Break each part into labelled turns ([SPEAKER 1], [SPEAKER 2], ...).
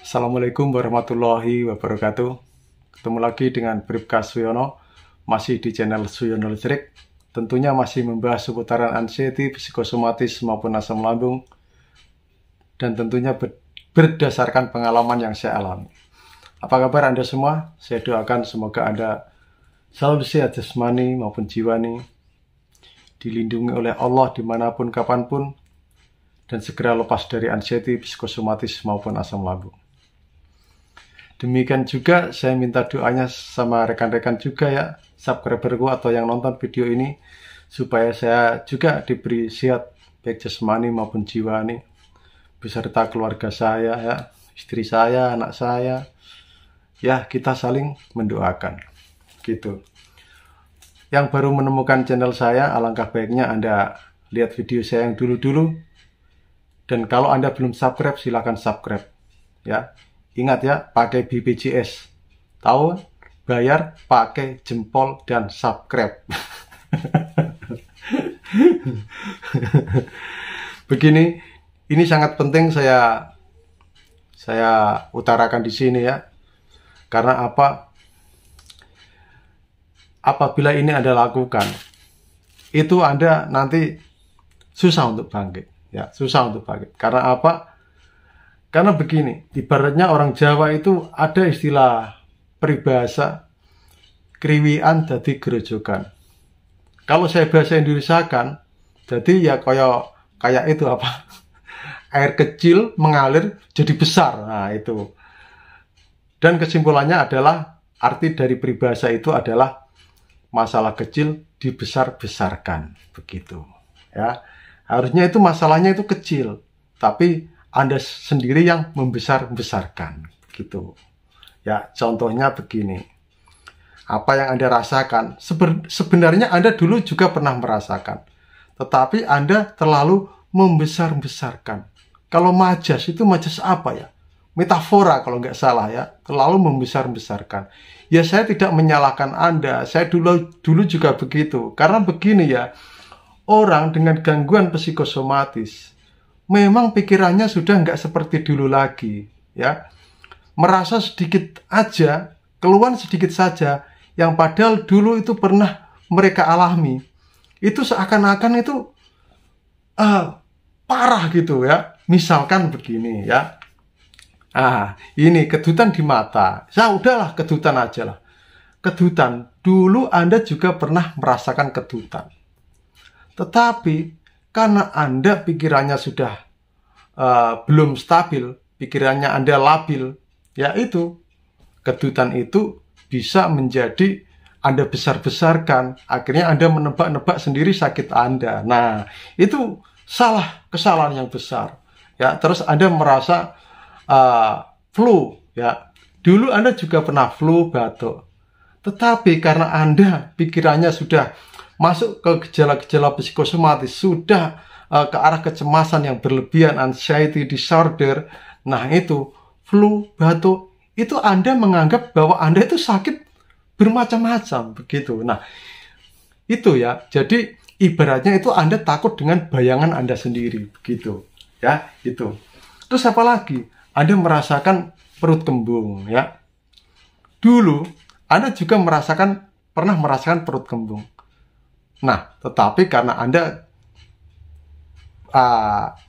[SPEAKER 1] Assalamualaikum warahmatullahi wabarakatuh. Ketemu lagi dengan Bribka Suyono, masih di channel Suyono Listrik. Tentunya masih membahas seputaran anxiety, psikosomatis maupun asam lambung. Dan tentunya berdasarkan pengalaman yang saya alami. Apa kabar Anda semua? Saya doakan semoga Anda selalu sehat jasmani maupun jiwani, dilindungi oleh Allah dimanapun kapanpun, dan segera lepas dari anxiety, psikosomatis maupun asam lambung. Demikian juga saya minta doanya sama rekan-rekan juga ya, subscriberku atau yang nonton video ini, supaya saya juga diberi sehat baik jasmani maupun jiwani, beserta keluarga saya ya, istri saya, anak saya. Ya, kita saling mendoakan gitu. Yang baru menemukan channel saya, alangkah baiknya Anda lihat video saya yang dulu-dulu. Dan kalau Anda belum subscribe, silahkan subscribe ya. Ingat ya, pakai BPJS. Tahu? Bayar pakai jempol dan subscribe. Begini, ini sangat penting saya utarakan di sini ya. Karena apa? Apabila ini Anda lakukan, itu Anda nanti susah untuk bangkit ya, susah untuk bangkit. Karena apa? Karena begini, ibaratnya orang Jawa itu ada istilah peribahasa kriwian dadi gerojokan. Kalau saya bahasa Indonesiakan, jadi ya kayak itu apa? Air kecil mengalir jadi besar. Nah, itu. Dan kesimpulannya adalah arti dari peribahasa itu adalah masalah kecil dibesar-besarkan, begitu. Ya. Harusnya itu masalahnya itu kecil, tapi Anda sendiri yang membesar-besarkan, gitu. Ya, contohnya begini. Apa yang Anda rasakan, sebenarnya Anda dulu juga pernah merasakan. Tetapi Anda terlalu membesar-besarkan. Kalau majas, itu majas apa ya? Metafora kalau nggak salah ya. Terlalu membesar-besarkan. Ya, saya tidak menyalahkan Anda. Saya dulu juga begitu. Karena begini ya, orang dengan gangguan psikosomatis memang pikirannya sudah nggak seperti dulu lagi, ya. Merasa sedikit aja, keluhan sedikit saja, yang padahal dulu itu pernah mereka alami. Itu seakan-akan itu parah gitu ya. Misalkan begini ya. Ini kedutan di mata. Ya udahlah, kedutan aja lah. Kedutan, dulu Anda juga pernah merasakan kedutan. Tetapi karena Anda pikirannya sudah belum stabil, pikirannya Anda labil, yaitu kedutan itu bisa menjadi Anda besar-besarkan. Akhirnya Anda menebak-nebak sendiri sakit Anda. Nah, itu kesalahan yang besar. Ya, terus Anda merasa flu. Ya, dulu Anda juga pernah flu, batuk. Tetapi karena Anda pikirannya sudah masuk ke gejala-gejala psikosomatis, sudah ke arah kecemasan yang berlebihan, anxiety disorder. Nah, itu flu, batuk, itu Anda menganggap bahwa Anda itu sakit bermacam-macam begitu. Nah, itu ya. Jadi ibaratnya itu Anda takut dengan bayangan Anda sendiri begitu. Ya, itu. Terus apa lagi? Anda merasakan perut kembung ya. Dulu Anda juga pernah merasakan perut kembung. Nah, tetapi karena Anda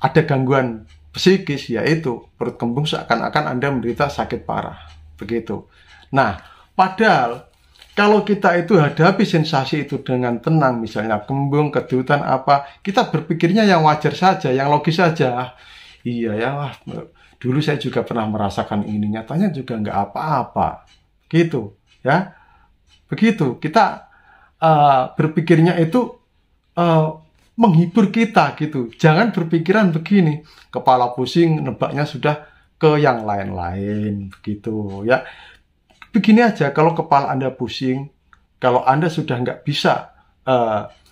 [SPEAKER 1] ada gangguan psikis, yaitu perut kembung, seakan-akan Anda menderita sakit parah. Begitu. Nah, padahal kalau kita itu hadapi sensasi itu dengan tenang, misalnya kembung, kedutan apa, kita berpikirnya yang wajar saja, yang logis saja. Iya ya, dulu saya juga pernah merasakan ini, nyatanya juga nggak apa-apa. Gitu, ya. Begitu, kita berpikirnya itu menghibur kita gitu. Jangan berpikiran begini, kepala pusing, nebaknya sudah ke yang lain-lain begitu ya. Begini aja, kalau kepala Anda pusing, kalau Anda sudah nggak bisa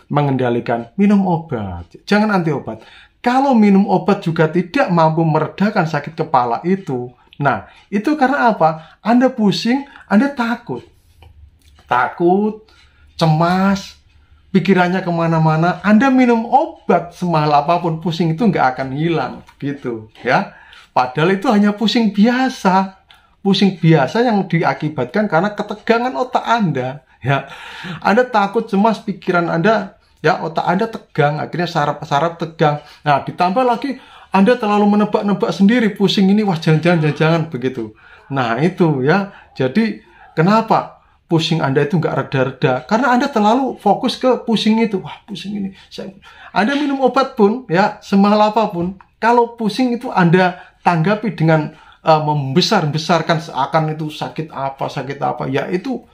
[SPEAKER 1] mengendalikan, minum obat. Jangan anti obat. Kalau minum obat juga tidak mampu meredakan sakit kepala itu, nah itu karena apa? Anda pusing, Anda takut, cemas, pikirannya kemana-mana. Anda minum obat semahal apapun, pusing itu nggak akan hilang, gitu ya. Padahal itu hanya pusing biasa. Pusing biasa yang diakibatkan karena ketegangan otak Anda. Ya, Anda takut, cemas, pikiran Anda, ya, otak Anda tegang, akhirnya saraf tegang. Nah, ditambah lagi Anda terlalu menebak-nebak sendiri, pusing ini, wah jangan begitu. Nah, itu ya. Jadi, kenapa pusing Anda itu nggak reda-reda? Karena Anda terlalu fokus ke pusing itu. Wah, pusing ini. Anda minum obat pun, ya, semahal apapun, kalau pusing itu Anda tanggapi dengan membesar-besarkan seakan itu sakit apa, ya itu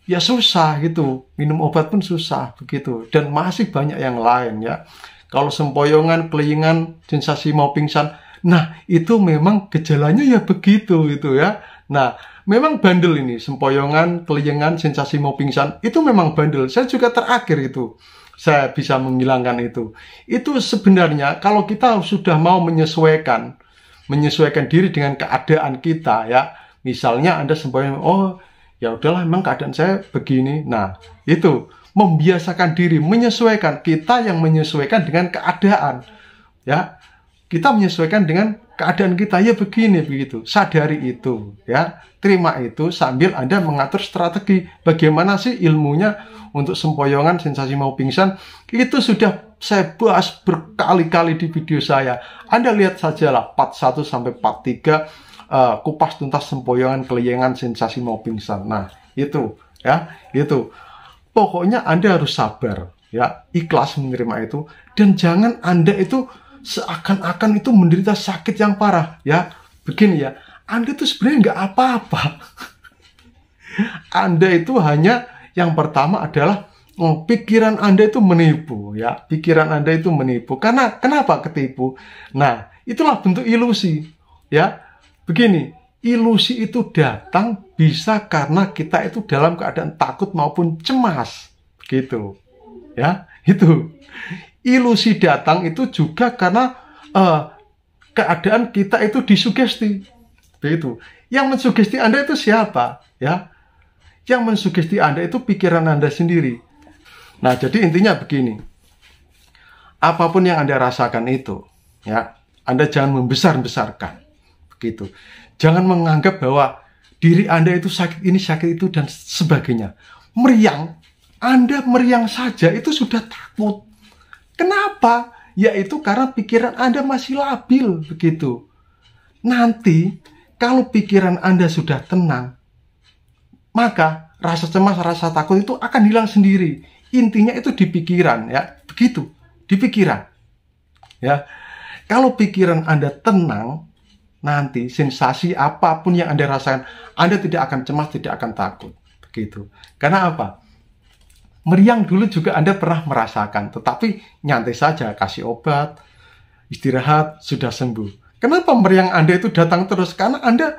[SPEAKER 1] ya susah gitu. Minum obat pun susah begitu. Dan masih banyak yang lain ya. Kalau sempoyongan, kelingan, sensasi mau pingsan, nah itu memang gejalanya ya begitu gitu ya. Nah, memang bandel ini, sempoyongan, kelingan, sensasi mau pingsan, itu memang bandel. Saya juga terakhir itu, saya bisa menghilangkan itu. Itu sebenarnya kalau kita sudah mau menyesuaikan diri dengan keadaan kita ya. Misalnya Anda sempoyongan, oh ya udahlah memang keadaan saya begini. Nah, itu membiasakan diri, menyesuaikan. Kita yang menyesuaikan dengan keadaan. Ya. Kita menyesuaikan dengan keadaan kita ya begini begitu. Sadari itu ya. Terima itu sambil Anda mengatur strategi. Bagaimana sih ilmunya untuk sempoyongan, sensasi mau pingsan? Itu sudah saya bahas berkali-kali di video saya. Anda lihat sajalah part 1 sampai part 3 kupas tuntas sempoyongan, kelingan, sensasi mau pingsan. Nah, itu ya, itu. Pokoknya Anda harus sabar ya, ikhlas menerima itu, dan jangan Anda itu seakan-akan itu menderita sakit yang parah ya. Begini ya, Anda itu sebenarnya nggak apa-apa. Anda itu hanya yang pertama adalah pikiran Anda itu menipu ya. Pikiran Anda itu menipu. Karena kenapa ketipu? Nah, itulah bentuk ilusi ya. Begini, ilusi itu datang bisa karena kita itu dalam keadaan takut maupun cemas. Begitu. Ya, itu. Ilusi datang itu juga karena keadaan kita itu disugesti. Begitu. Yang mensugesti Anda itu siapa? Ya. Yang mensugesti Anda itu pikiran Anda sendiri. Nah, jadi intinya begini. Apapun yang Anda rasakan itu, ya, Anda jangan membesar-besarkan. Begitu. Jangan menganggap bahwa diri Anda itu sakit ini, sakit itu, dan sebagainya. Meriang, Anda meriang saja itu sudah takut. Kenapa? Yaitu karena pikiran Anda masih labil, begitu. Nanti, kalau pikiran Anda sudah tenang, maka rasa cemas, rasa takut itu akan hilang sendiri. Intinya itu di pikiran ya, begitu, di pikiran. Ya. Kalau pikiran Anda tenang, nanti sensasi apapun yang Anda rasakan, Anda tidak akan cemas, tidak akan takut. Begitu. Karena apa? Meriang dulu juga Anda pernah merasakan, tetapi nyantai saja, kasih obat, istirahat, sudah sembuh. Kenapa meriang Anda itu datang terus? Karena Anda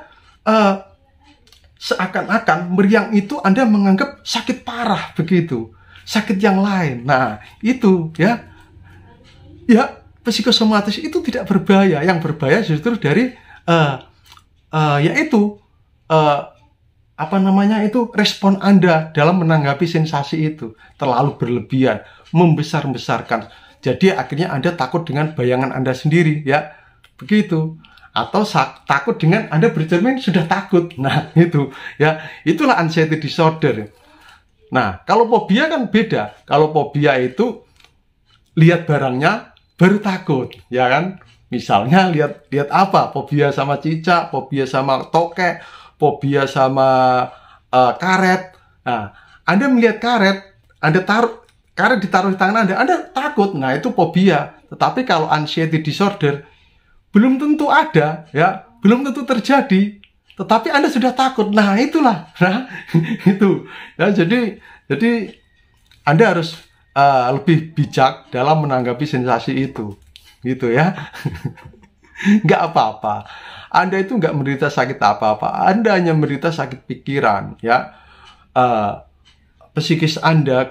[SPEAKER 1] seakan-akan meriang itu Anda menganggap sakit parah begitu. Sakit yang lain. Nah, itu ya. Ya, psikosomatis itu tidak berbahaya. Yang berbahaya justru dari yaitu respon Anda dalam menanggapi sensasi itu terlalu berlebihan, membesar-besarkan. Jadi akhirnya Anda takut dengan bayangan Anda sendiri ya. Begitu. Atau takut dengan Anda bercermin sudah takut. Nah, itu ya. Itulah anxiety disorder. Nah, kalau fobia kan beda. Kalau fobia itu lihat barangnya baru takut, ya kan? Misalnya lihat apa? Fobia sama cicak, fobia sama tokek, fobia sama karet. Nah, Anda melihat karet, karet ditaruh di tangan Anda takut. Nah, itu fobia. Tetapi kalau anxiety disorder belum tentu ada, ya, belum tentu terjadi. Tetapi Anda sudah takut. Nah, itulah. Nah, itu. Ya, jadi Anda harus lebih bijak dalam menanggapi sensasi itu. Gitu ya. Nggak apa-apa. Anda itu nggak menderita sakit apa-apa. Anda hanya menderita sakit pikiran, ya.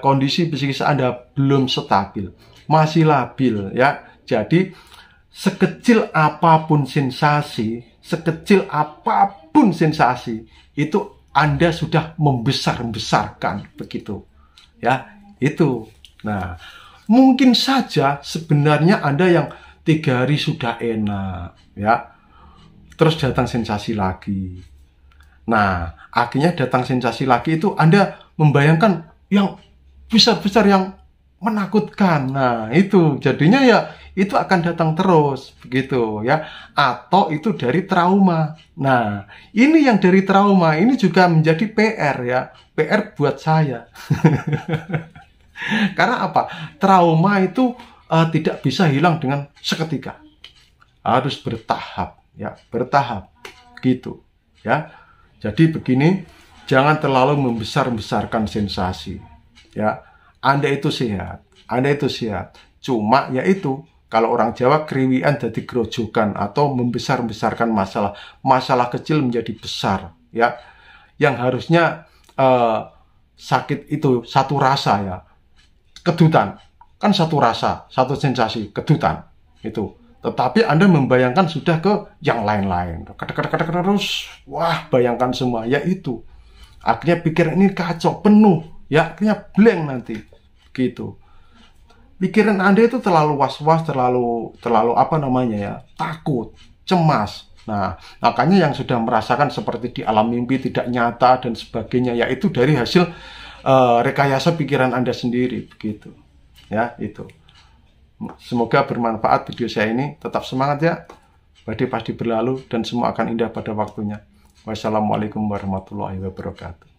[SPEAKER 1] Kondisi psikis Anda belum stabil. Masih labil, ya. Jadi sekecil apapun sensasi, itu Anda sudah membesar-besarkan begitu. Ya, itu. Nah, mungkin saja sebenarnya Anda yang 3 hari sudah enak, ya. terus datang sensasi lagi. Nah, akhirnya datang sensasi lagi itu Anda membayangkan yang besar-besar, yang menakutkan. Nah, itu jadinya ya itu akan datang terus begitu ya. Atau itu dari trauma. Nah, ini yang dari trauma ini juga menjadi PR ya. PR buat saya. Karena apa? Trauma itu tidak bisa hilang dengan seketika. Harus bertahap ya, bertahap gitu ya. Jadi begini, jangan terlalu membesar-besarkan sensasi ya. Anda itu sehat, Anda itu sehat. Cuma yaitu kalau orang Jawa kriwian jadi grojokan atau membesar-besarkan masalah. Masalah kecil menjadi besar ya. Yang harusnya sakit itu satu rasa ya. Kedutan. Kan satu rasa, satu sensasi, kedutan. Itu. Tetapi Anda membayangkan sudah ke yang lain-lain. Terus, wah, bayangkan semua. Ya itu. Akhirnya pikiran ini kacau, penuh. Ya, akhirnya blank nanti. Gitu. Pikiran Anda itu terlalu was-was, terlalu apa namanya ya, takut, cemas. Nah, makanya yang sudah merasakan seperti di alam mimpi tidak nyata dan sebagainya, yaitu dari hasil rekayasa pikiran Anda sendiri. Begitu. Ya, itu. Semoga bermanfaat video saya ini. Tetap semangat ya. Badai pasti berlalu dan semua akan indah pada waktunya. Wassalamualaikum warahmatullahi wabarakatuh.